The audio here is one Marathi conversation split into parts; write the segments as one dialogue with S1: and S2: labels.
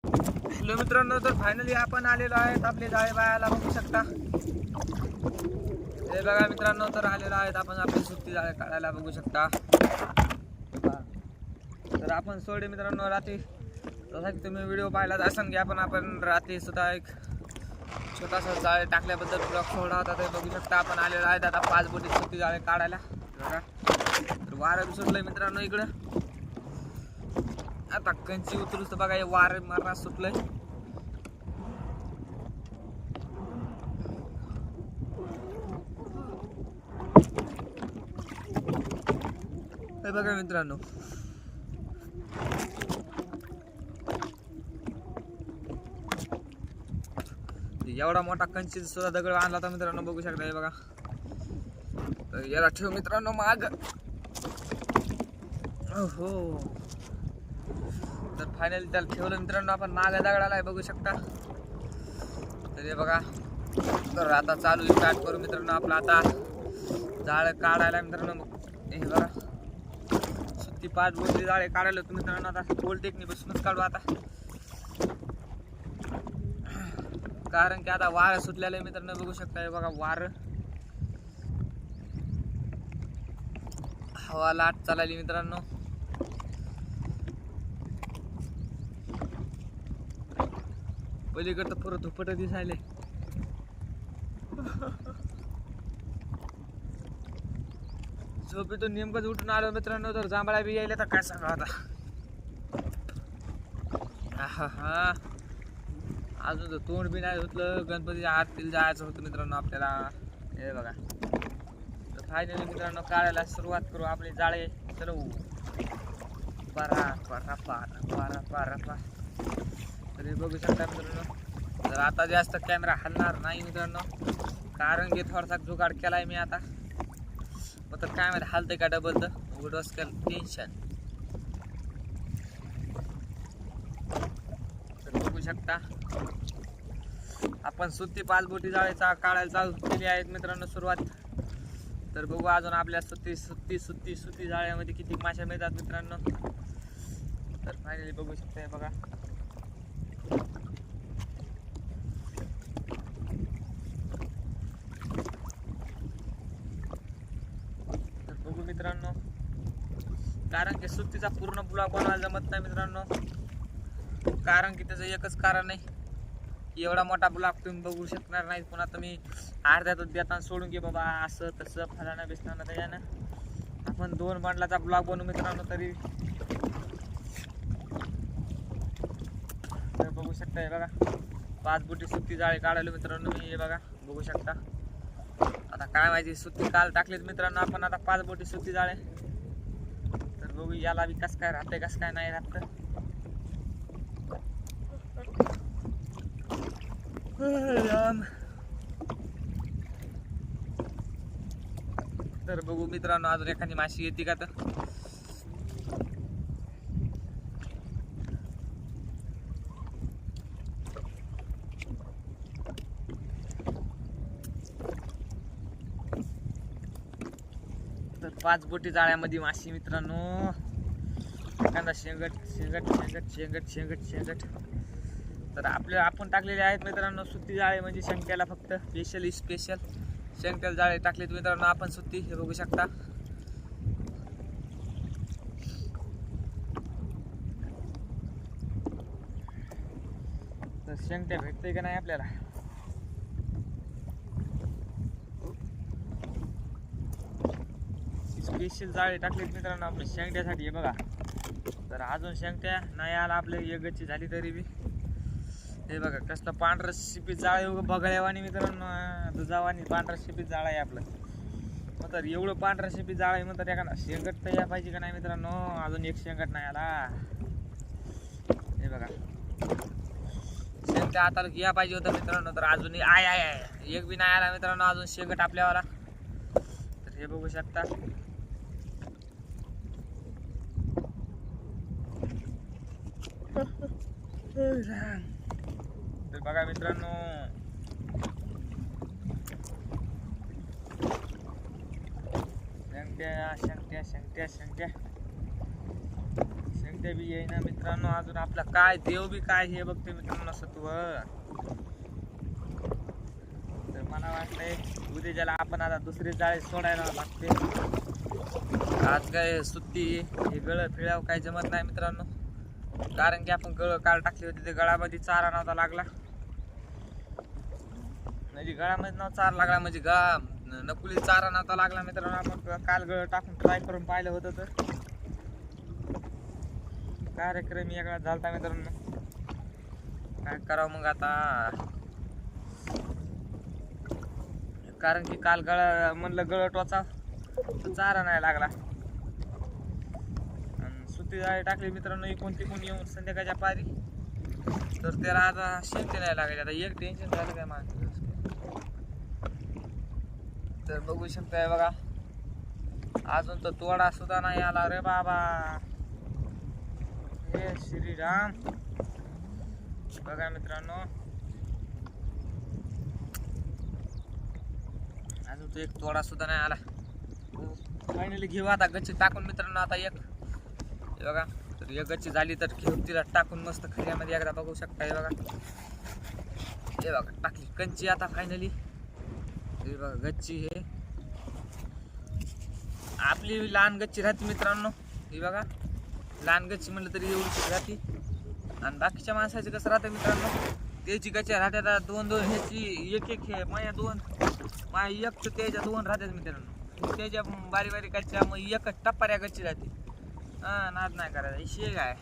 S1: हॅलो मित्रांनो, तर फायनली आपण आलेलो आहेत आपले जाळे बायाला बघू शकता. हे बघा मित्रांनो, तर आलेलो आहेत आपण आपली सुट्टी जाळे काढायला बघू शकता. तर आपण सोडे मित्रांनो रात्री, जसा की तुम्ही व्हिडिओ पाहिलाच असाल की आपण रात्री सुद्धा एक छोटासा जाळे टाकल्याबद्दल ब्लॉग सोडा होता. ते बघू शकता आपण आलेलो आहेत आता 5 बोटी सुट्टी जाळे काढायला. बघा तर वारं सुटलंय मित्रांनो इकडं. आता कंची उतरूच तर बघा हे वार मारणार सुटलंय. हे बघा मित्रांनो, एवढा मोठा कंची सुद्धा दगड आणला होता मित्रांनो, बघू शकता. हे बघा, तर याला ठेव मित्रांनो माग. हो, तर फायनली त्याला ठेवलं मित्रांनो आपण माग दगडाला, बघू शकता. तर हे बघा, तर आता चालू स्टार्ट करू मित्रांनो आपला आता जाळ काढायला मित्रांनो. हे बघा, सुट्टी 5 बोटी जाळे काढायला होतं मित्रांनो. आता गोल टेकनी बसूनच काढू आता, कारण की आता वारं सुटलेलं आहे मित्रांनो, बघू शकता. हे बघा वारं, हवा लाट चालली मित्रांनो. पलीकडं पुरं धुपट दिसायले. झोपेतून नेमकंच उठून आलो मित्रांनो, तर जांभळा बी यायला, तर काय सांगा आता. हा, अजून तर तोंड बी नाही धुतलं. गणपतीच्या आरतीला जायचं होतं मित्रांनो आपल्याला. हे बघा, तर फायनली मित्रांनो काढायला सुरुवात करू आपले जाळे. चलो, पारा पारा पारा पारा पारा पा. तर हे बघू शकता मित्रांनो, तर आता जास्त कॅमेरा हलणार नाही मित्रांनो, कारण की थोडासा जुगाड केलाय मी आता. मग तर काय माहिती हलतंय का डबल, तर उघडवास केलं टेन्शन. तर बघू शकता आपण सुट्टी 5 बोटी जाळीचा काढायला चालू केली आहेत मित्रांनो सुरुवात. तर बघू अजून आपल्या सुट्टी जाळ्यामध्ये किती मासे मिळतात मित्रांनो. तर फायनली बघू शकता. हे बघा, तर बघू मित्रांनो, कारण की सुट्टीचा पूर्ण ब्लॉग बनवायला जमत नाही मित्रांनो, कारण की त्याचं एकच कारण आहे, एवढा मोठा ब्लॉग तुम्ही बघू शकणार नाही. पुन्हा तुम्ही अर्ध्यातच देताना सोडून घे बाबा असं तसं फलाना बिसताना. त्याच्यानं आपण 2 बंडलाचा ब्लॉग बनवू मित्रांनो तरी. तर बघू शकता. हे बघा 5 बोटी सुट्टी जाळे काढायला मित्रांनो मी. हे बघा बघू शकता. आता काय माहिती सुट्टी काल टाकलीत मित्रांनो आपण आता 5 बोटी सुट्टी जाळे. तर बघू याला बी कसं काय राहतंय कसं काय नाही राहत. तर बघू मित्रांनो अजून एखादी माशी येते का. तर तर 5 बोटी जाळ्यामध्ये माशी मित्रांनो. एखादा शेंगट शेंगट शेंगट शेंगट शेंगट शेंगट. तर आपण टाकलेले आहेत मित्रांनो सुट्टी जाळे, म्हणजे शंक्याला फक्त स्पेशल शंक्याला जाळे टाकलेत मित्रांनो आपण सुट्टी. हे बघू शकता. तर शेंगट्या भेटते का नाही आपल्याला. स्पेशल जाळे टाकलेत मित्रांनो आपल्या शेंगट्यासाठी. हे बघा, तर अजून शेंगट्या नाही आला आपल्या एकची झाली तरी बी. हे बघा कसलं पांढरं शिपीत जाळ आहे बघळ्यावानी मित्रांनो, दुधावानी पांढरं शिपीत जाळ आहे आपलं. मग तर एवढं पांढरं शिपीत जाळ आहे म्हणतात एखादा शेंगट तर या पाहिजे का नाही मित्रांनो. अजून एक शेंगट नाही आला. हे बघा शेंगट्या आता या पाहिजे होतं मित्रांनो, तर अजून एक बी नाही आला मित्रांनो अजून शेंगट आपल्यावाला. तर हे बघू शकता. तर बघा मित्रांनो, शेंगट्या इथे बी येईना मित्रांनो. अजून आपला काय देव बी काय हे बघते मित्रांनो सत्व. तर मला वाटलंय उद्या ज्याला आपण आता दुसरी जाळी सोडायला लागते. आज काय सुट्टी हे गळ फिळाव काय जमत नाही मित्रांनो. कारण की आपण गळ काल टाकली होती ते गळामध्ये चारा नव्हता लागला. म्हणजे गळामध्ये नव्हता चारा लागला म्हणजे गळा नकुली चारा नव्हता लागला मित्रांनो. आपण काल गळ टाकून ट्राय करून पाहिलं होतं तर कार्यक्रम वेगळा झालता मित्रांनो. काय करावं मग आता. कारण की काल गळा म्हणलं गळ टोचा तर चारा नाही लागला. सुट्टी जाळी टाकली मित्रांनो इकून तिकून येऊन संध्याकाळच्या पारी. तर त्याला आता शेती नाही लागायची. आता एक टेन्शन झालं काय माणसं. तर बघू शकताय बघा अजून तर तोडा सुद्धा नाही आला रे बाबा. हे श्रीराम बघा मित्रांनो अजून तो एक तोडा सुद्धा नाही आला. फायनली घेऊ आता गच्ची टाकून मित्रांनो. आता एक बघा तर एक गच्ची झाली तर घेऊ तिला टाकून मस्त खऱ्यामध्ये एकदा बघू शकता. हे बघा हे बघा टाकली कंची आता फायनली. हे बघा गच्ची हे आपली लहान गच्ची राहते मित्रांनो. हे बघा लहान गच्ची म्हणलं तरी एवढीच राहते. आणि बाकीच्या माणसाचे कसं राहतं मित्रांनो त्याची गच्च्या राहत्या दोन दोन ह्याची एक एक हे माया दोन माया एक तर त्याच्या दोन राहतात मित्रांनो. त्याच्या बारी बारी गच्च्या मग एकच टप्पाऱ्या गच्ची राहते. हा नाद नाही करायचा. इशे काय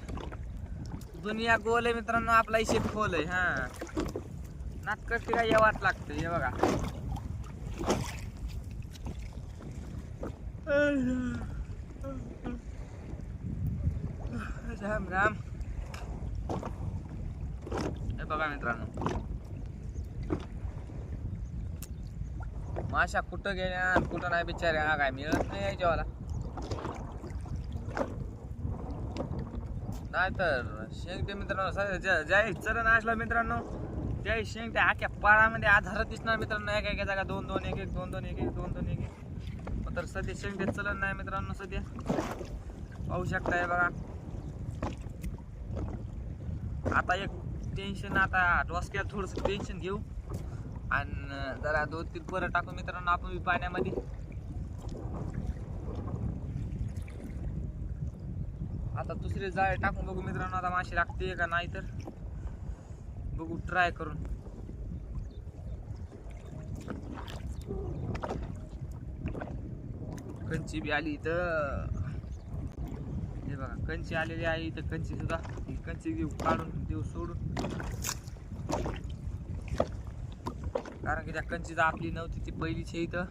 S1: दुनिया गोल आहे मित्रांनो. आपला इशे खोल आहे. हा नाद करते काय यावाच लागतं. हे बघा राम राम. हे बघा मित्रांनो माशा कुठं गेल्या कुठं नाही बिचाऱ्या काय मिळत नाही यायच्यावाला. नाहीतर शेंगटे मित्रांनो ज्या चरण असला मित्रांनो त्या शेंगटे आख्या पाळामध्ये आधारत दिसणार मित्रांनो. एका एका जागा दोन दोन एक एक दोन दोन एक एक दोन दोन एक एक. तर सध्या शेंगटे चलन नाही मित्रांनो. सध्या पाहू शकताय बघा. आता एक टेन्शन आता डोसक्यात थोडंसं टेन्शन घेऊ आणि जरा 2-3 परत टाकू मित्रांनो आपण पाण्यामध्ये. आता दुसरी जाळे टाकून बघू मित्रांनो आता माशी लागते का नाही तर बघू ट्राय करून. कंची बी आली तर हे बघा कंची आलेली आहे. तर कंची सुद्धा कंची घेऊ काढून देऊ सोडून. कारण की त्या कंची आपली नव्हती ती पहिलीच आहे. इथं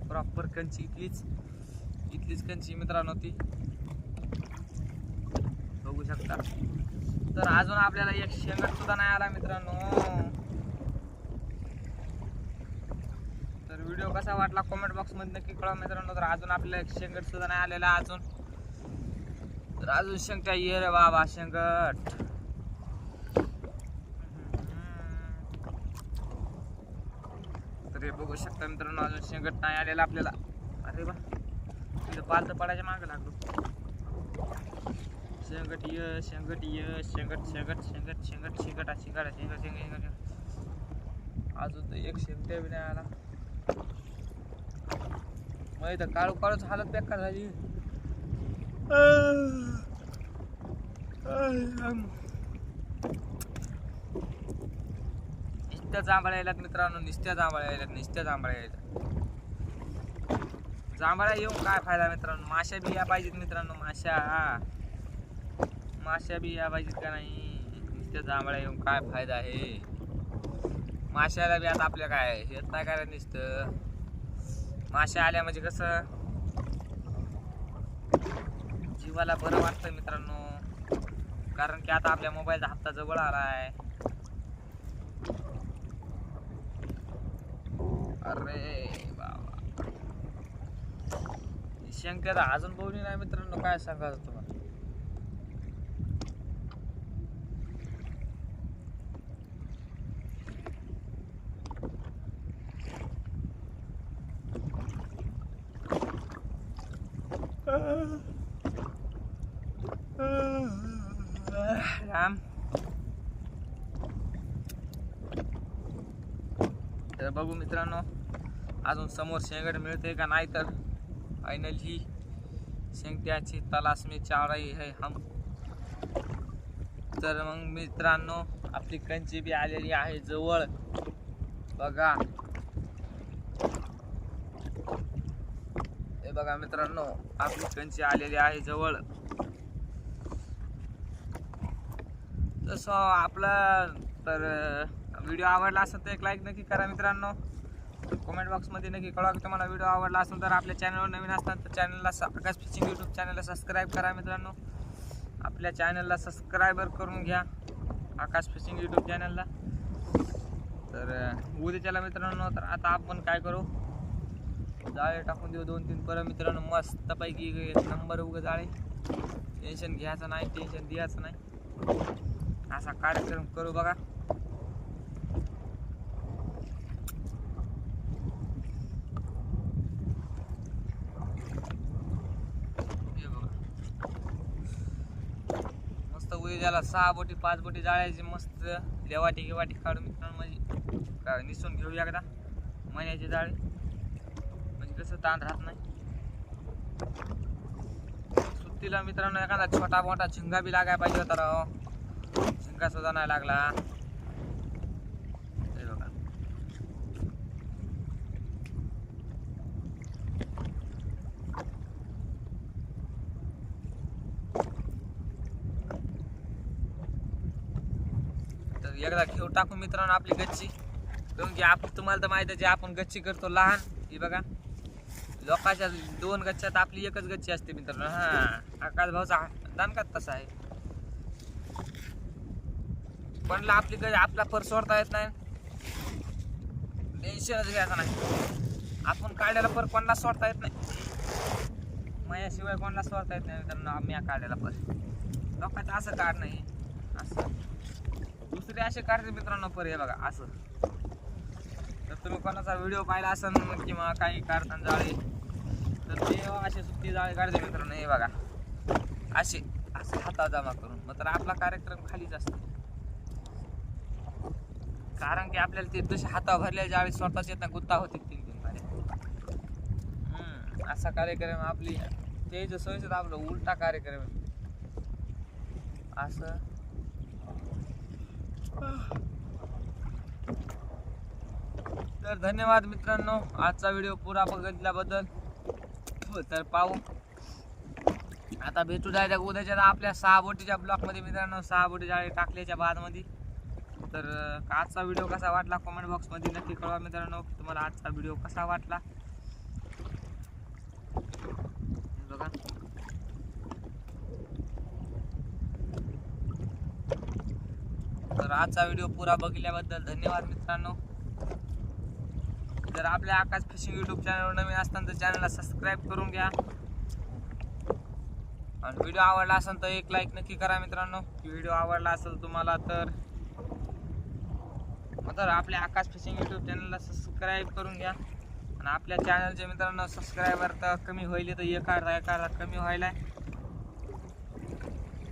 S1: प्रॉपर कंची इथलीच कंची मित्रांनो ती बघू शकता. तर अजून आपल्याला एक शेंगट सुद्धा नाही आला मित्रांनो. तर व्हिडिओ कसा वाटला कमेंट बॉक्स मध्ये नक्की कळवा मित्रांनो. तर अजून आपल्याला एक शेंगट सुद्धा नाही आलेला अजून. तर अजून शेंगट्या ये रे बाबा शेंगट. तर हे बघू शकता मित्रांनो अजून शेंगट नाही आलेला आपल्याला. अरे बा तिथं पालत पडायच्या मागं लागलो. शेंगट ये शेंगट ये शेंगट शेंगट शेंगट शेंगट शेंगट शेंगट शेंगट शेंगट. अजून तर एक शेंगट्या बी नाही आला. मग इथं काळू काळूच हालत बेकार झाली. निस्त्या जांभळ्या यायल्यात मित्रांनो. निस्त्या जांभळ्या यायल्यात. जांभळ्या येऊन काय फायदा मित्रांनो. माश्या बी या पाहिजेत मित्रांनो. माश्या बी या पाहिजेत का नाही. निस्त्या जांभळ्या येऊन काय फायदा आहे. माश्याला बी आता आपल्या काय हेच नाही करायचं नुसतं. माश्या आल्या म्हणजे कसं जीवाला बरं वाटतं मित्रांनो. कारण की आता आपल्या मोबाईलचा हप्ता जवळ आला आहे. अरे बाबा शेंगट्याला अजून बोलली नाही मित्रांनो. काय सांगायचं तुम्हाला. तर बघू मित्रांनो अजून समोर शेंगट मिळते का नाही, तर फायनली शेंगट्याची तलाश में चाव रही है हम. तर मग मित्रांनो आपली कंची बी आलेली आहे जवळ बघा. हे बघा मित्रांनो आपली कंची आलेली आहे जवळ. तसं आपला तर व्हिडिओ आवडला असेल तर एक लाईक नक्की करा मित्रांनो. कमेंट बॉक्समध्ये नक्की कळवा की तुम्हाला व्हिडिओ आवडला असेल तर. आपल्या चॅनलवर नवीन असताना तर चॅनलला आकाश फिशिंग यूट्यूब चॅनलला सबस्क्राईब करा मित्रांनो. आपल्या चॅनलला सबस्क्राईबर करून घ्या आकाश फिशिंग यूट्यूब चॅनलला. तर उद्याच्याला मित्रांनो तर आता आपण काय करू, जाळे टाकून देऊ 2-3 परत मित्रांनो मस्तपैकी एक नंबर उगं जाळे. टेन्शन घ्यायचं नाही, टेन्शन द्यायचं नाही, असा कार्यक्रम करू बघा. मस्त उद्याला 6 बोटी 5 बोटी जाळ्याची मस्त लेवाटी गेवाटी काढून मित्रांनो, म्हणजे निसून घेऊ एकदा महिन्याचे जाळे, म्हणजे कसं ताण राहत नाही. सुट्टीला मित्रांनो एखादा छोटा मोठा झिंगा बी लागायला पाहिजे होता राव, झिंगा सुद्धा नाही लागला. हे बघा तर एकदा घेऊ टाकू मित्रांनो आपली गच्ची. कारण की आपण तुम्हाला तर माहिती आहे आपण गच्ची करतो लहान. ही बघा लोकांच्या 2 गच्च्यात आपली एकच गच्ची असते मित्रांनो. हा आकाश भाऊचा दणकाच तसा आहे. पण आपली आपला पर सोडता येत नाही, टेन्शनच घ्यायचं नाही. आपण काढलेला पर कोणाला सोडता येत नाही, माझ्याशिवाय कोणाला सोडता येत नाही मित्रांनो. आम्ही काढलेला पर लोकांचं असं काढ नाही, असं दुसरे असे काढते मित्रांनो पर. हे बघा असं. तर तुम्ही कोणाचा व्हिडिओ पाहिला असेल किंवा काही काढताना जाळे तर ते असे सुट्टी जाळे काढते मित्रांनो. हे बघा असे असं हातावर जमा करून, मग तर आपला कार्यक्रम खालीच असतो. कारण की आपल्याला ते तसे हातावर भरले जाळे स्वतःच येत नाही, गुत्ता होते 3-3 पारे. असा कार्यक्रम आपली ते जो सोयीचं आपलं उलटा कार्यक्रम असं. तर धन्यवाद मित्रांनो आजचा व्हिडिओ पुरा बघितल्याबद्दल. तर पाहू आता भेटू जायच्या उद्याच्या आपल्या 6 बोटीच्या ब्लॉकमध्ये मित्रांनो. 6 बोटी जाळे टाकल्याच्या बादमध्ये. तर आजचा व्हिडिओ कसा वाटला कमेंट बॉक्समध्ये नक्की कळवा मित्रांनो. तुम्हाला आजचा व्हिडिओ कसा वाटला बघा. तर आजचा व्हिडिओ पुरा बघितल्याबद्दल धन्यवाद मित्रांनो. जर आपल्या आकाश फिशिंग यूट्यूब चॅनलवर नवीन असताना तर चॅनलला सबस्क्राईब करून घ्या. आणि व्हिडिओ आवडला असेल तर एक लाईक नक्की करा मित्रांनो. व्हिडिओ आवडला असेल तुम्हाला तर आपल्या आकाश फिशिंग यूट्यूब चॅनलला सबस्क्राईब करून घ्या. आणि आपल्या चॅनलचे मित्रांनो सबस्क्रायबर तर कमी होईल, तर एखादा कमी व्हायला.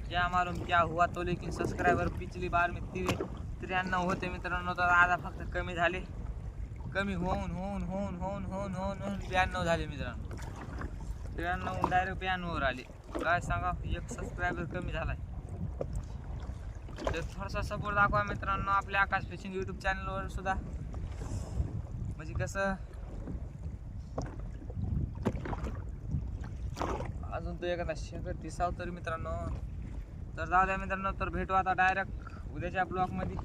S1: क्या मालूम क्या हुआ तो, लेकिन सब्सक्राइबर पिछली बार में 93 होते मित्रांनो, तर आता फक्त कमी झाले. कमी होऊन 92 झाले मित्रांनो. 93 डायरेक्ट 92 वर आले. काय सांगा, एक सबस्क्रायबर कमी झालाय. तर थोडासा सपोर्ट दाखवा मित्रांनो आपल्या आकाश फिशिंग यूट्यूब चॅनलवर सुद्धा. म्हणजे कसं अजून तो एखादा शेंगट दिसाव तर मित्रांनो. तर जाऊ द्या मित्रांनो, तर भेटू आता डायरेक्ट उद्याच्या ब्लॉगमध्ये.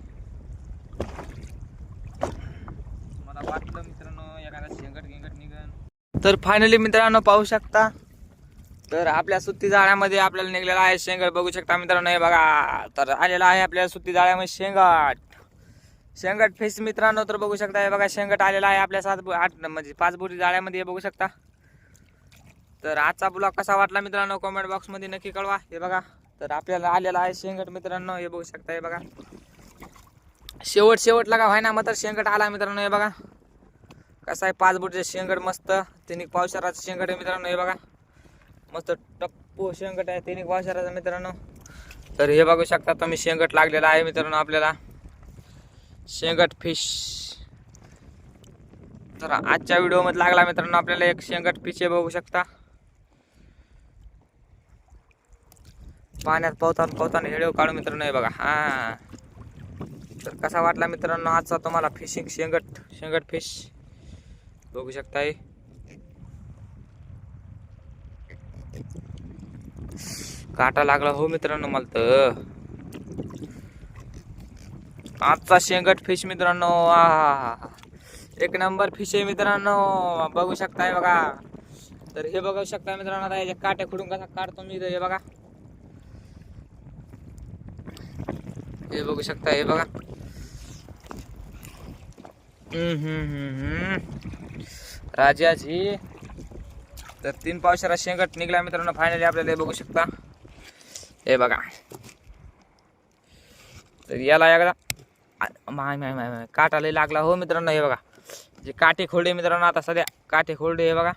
S1: मला वाटलं मित्रांनो एखादा शेंगट निघन. तर फायनली मित्रांनो पाहू शकता, तर आपल्या सुट्टी जाळ्यामध्ये आपल्याला निघलेला आहे शेंगट. बघू शकता मित्रांनो, हे बघा. तर आलेला आहे आपल्या सुट्टी जाळ्यामध्ये शेंगट फिश मित्रांनो. तर बघू शकता हे बघा शेंगट आलेला आहे आपल्या 7-8 म्हणजे 5 बोटी जाळ्यामध्ये. हे बघू शकता. तर आजचा ब्लॉग कसा वाटला मित्रांनो कमेंट बॉक्समध्ये नक्की कळवा. हे बघा तर आपल्याला आलेला आहे शेंगट मित्रांनो. हे बघू शकता. हे बघा शेवट लगा व्हाय ना, मग तर शेंगट आला मित्रांनो. हे बघा कसा आहे 5 बोटीचे शेंगट मस्त. 3 पावसाळ्याचं शेंगट आहे मित्रांनो. हे बघा मस्त टप्पू शेंगट आहे 3 पावसाळ्याचं मित्रांनो. तर हे बघू शकता तुम्ही शेंगट लागलेला आहे मित्रांनो आपल्याला. शेंगट फिश तर आजच्या व्हिडिओ मध्ये लागला मित्रांनो आपल्याला एक शेंगट पिशे बघू शकता. पाण्यात पोहताना व्हिडिओ काढू मित्रांनो. हे बघा. हा तर कसा वाटला मित्रांनो आजचा तुम्हाला फिशिंग शेंगट फिश बघू शकताय. काटा लागला हो मित्रांनो मला तर. आजचा शेंगट फिश मित्रांनो एक नंबर फिश आहे मित्रांनो. बघू शकताय बघा. तर हे बघू शकता मित्रांनो आता याचे काटे खुडून कसा काढतो मी. हे बघा. हे बघू शकता. हे बघा. राजाजी तर 3 पावशेरा शेंगट निघला मित्रांनो फायनली आपल्याला. हे बघू शकता. हे बघा. तर याला एकदा माय काटा लय लागला हो मित्रांनो. हे बघा जे काटे खोडे मित्रांनो आता सध्या काटे खोडे. हे बघा.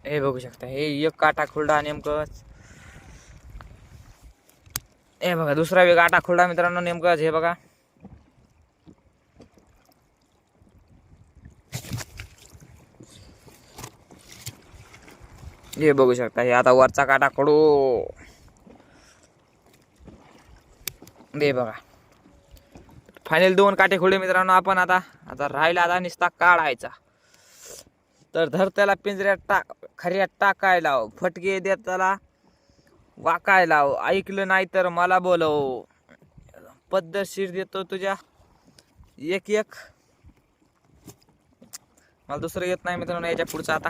S1: हे बघू शकता. हे एक काटा खोडा नेमकंच. हे बघा दुसरा वेग काटा खोडा मित्रांनो नेमकंच. हे बघा. हे बघू शकता. हे आता वरचा काटा खोडू. हे बघा फायनल 2 काटे खोडे मित्रांनो आपण. आता राहिला आता निस्ता काढायचा. तर धर त्याला पिंजऱ्यात खऱ्यात टाकायला फटके देत त्याला वाकायला. ऐकलं नाही तर मला बोलव. पद्धतशीर देतो तुझ्या एक मला दुसरं येत नाही मित्रांनो याच्या पुढचं. आता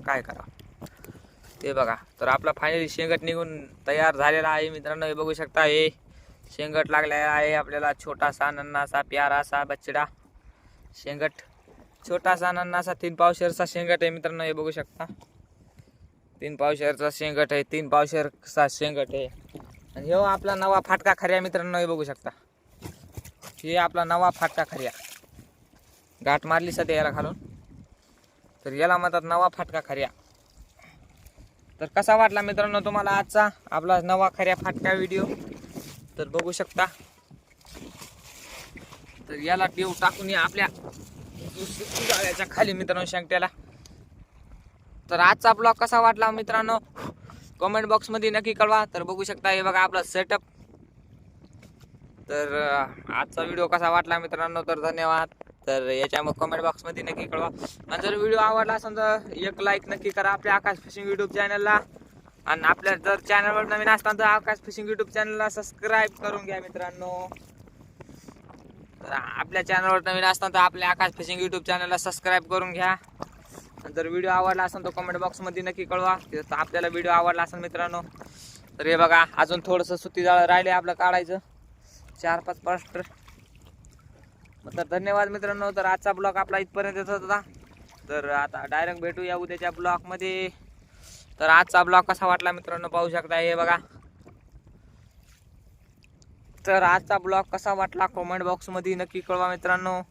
S1: काय करा ते बघा. तर आपला फायनली शेंगट निघून तयार झालेला आहे मित्रांनो. हे बघू शकता. हे शेंगट लागलेला आहे आपल्याला. छोटासा नन्नासा प्यारासा बछडा शेंगट. छोटासा नन्नासा 3 पावशेरचा शेंगट आहे मित्रांनो. हे बघू शकता. 3 पावशेरचा शेंगट आहे. 3 पावशेरचा शेंगट आहे. आणि हे आपला नवा फाटका खऱ्या मित्रांनो. हे बघू शकता. हे आपला नवा फाटका खऱ्या. गाठ मारली सध्या याला घालून. तर याला म्हणतात नवा फाटका खऱ्या. तर कसा वाटला मित्रांनो तुम्हाला आजचा आपला नवा खऱ्या फाटका व्हिडिओ. तर बघू शकता. तर याला टेव टाकून आपल्या जाळ्याच्या खाली मित्रांनो शेंगट्याला. तर आजचा ब्लॉग कसा वाटला मित्रांनो कमेंट बॉक्स मध्ये नक्की कळवा. तर बघू शकता. हे बघा आपला सेटअप. तर आजचा व्हिडिओ कसा वाटला मित्रांनो तर धन्यवाद. तर याच्यामध्ये कमेंट बॉक्स मध्ये नक्की कळवा. आणि जर व्हिडिओ आवडला असेल तर एक लाईक नक्की करा आपल्या आकाश फिशिंग युट्यूब चॅनलला. आणि आपल्या जर चॅनलवर नवीन असताना तर आकाश फिशिंग युट्यूब चॅनलला सबस्क्राईब करून घ्या मित्रांनो. तर आपल्या चॅनलवर नवीन असताना तर आपल्या आकाश फिशिंग युट्यूब चॅनलला सबस्क्राईब करून घ्या. जर व्हिडिओ आवडला असेल तर कमेंट बॉक्स मध्ये नक्की कळवा. आपल्याला व्हिडिओ आवडला असेल मित्रांनो. तर हे बघा अजून थोडंसं सुती जाळं राहिले आपलं काढायचं. 4-5 पास्टर. तर धन्यवाद मित्रांनो. तर आजचा ब्लॉग आपला इथपर्यंत येत होता. तर आता डायरेक्ट भेटूया उद्याच्या ब्लॉग मध्ये. तर आजचा ब्लॉग कसा वाटला मित्रांनो पाहू शकता. हे बघा. तर आजचा ब्लॉग कसा वाटला कमेंट बॉक्स मध्ये नक्की कळवा मित्रांनो.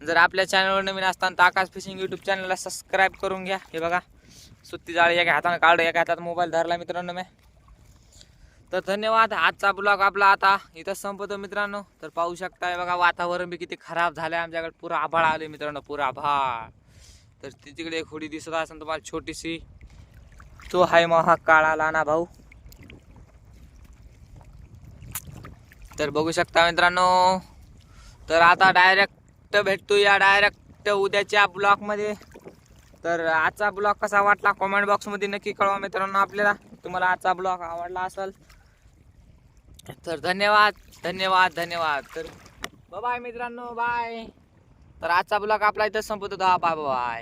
S1: जर आपल्या चॅनलवर नवीन असताना तर आकाश फिशिंग युट्यूब चॅनलला सबस्क्राईब करून घ्या. हे बघा सुत्ती जाळी एका हाताने काढलं एका हातात मोबाईल धरला मित्रांनो मी. तर धन्यवाद. आजचा ब्लॉग आपला आता इथं संपतो मित्रांनो. तर पाहू शकता बघा वातावरण बी किती खराब झालंय आमच्याकडे. पुरा आभाळ आले मित्रांनो. पुरा आभाळ. तर तिकडे एक होडी दिसत असेल तुम्हाला छोटीशी. तो हाय महा काळा लाना भाऊ. तर बघू शकता मित्रांनो. तर आता डायरेक्ट भेटूया डायरेक्ट उद्याच्या ब्लॉग मध्ये. तर आजचा ब्लॉग कसा वाटला कमेंट बॉक्स मध्ये नक्की कळवा मित्रांनो आपल्याला. तुम्हाला आजचा ब्लॉग आवडला असेल तर धन्यवाद. तर बाय मित्रांनो बाय. तर आजचा ब्लॉग आपला इथं संपतो. Bye bye.